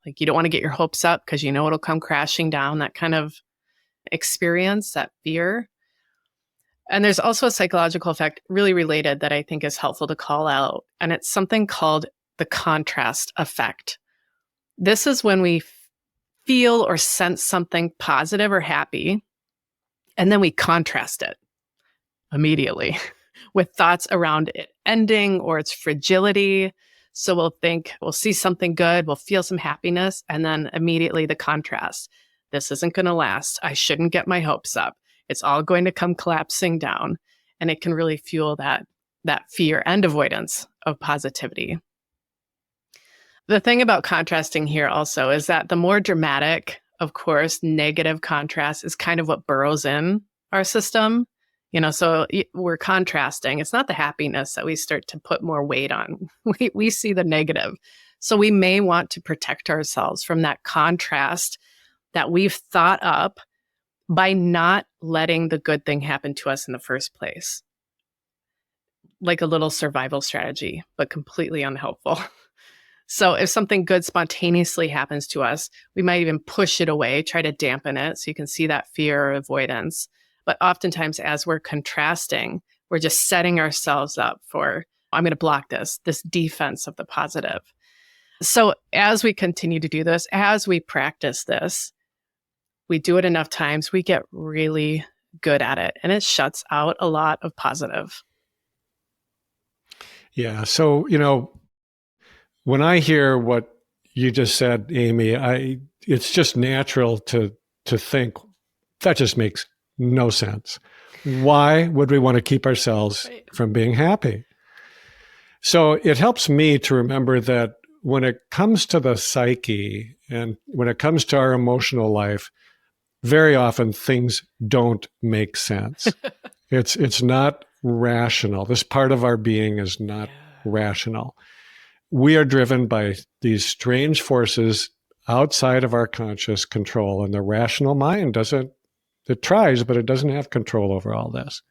Like you don't want to get your hopes up because you know it'll come crashing down, that kind of experience, that fear. And there's also a psychological effect really related that I think is helpful to call out. And it's something called the contrast effect. This is when we feel or sense something positive or happy, and then we contrast it immediately with thoughts around it ending or its fragility. So we'll see something good, we'll feel some happiness, and then immediately the contrast. This isn't going to last. I shouldn't get my hopes up. It's all going to come collapsing down. And it can really fuel that fear and avoidance of positivity. The thing about contrasting here also is that the more dramatic, of course, negative contrast is kind of what burrows in our system. So we're contrasting. It's not the happiness that we start to put more weight on. We see the negative. So we may want to protect ourselves from that contrast that we've thought up by not letting the good thing happen to us in the first place. Like a little survival strategy, but completely unhelpful. So if something good spontaneously happens to us, we might even push it away, try to dampen it so you can see that fear or avoidance. But oftentimes as we're contrasting, we're just setting ourselves up for, I'm going to block this defense of the positive. So as we continue to do this, as we practice this, we do it enough times, we get really good at it, and it shuts out a lot of positive. Yeah. So, when I hear what you just said, Amy, it's just natural to think that just makes no sense. Why would we want to keep ourselves from being happy? So it helps me to remember that when it comes to the psyche and when it comes to our emotional life, very often things don't make sense. It's not rational. This part of our being is not rational. We are driven by these strange forces outside of our conscious control, and the rational mind it tries, but it doesn't have control over all this.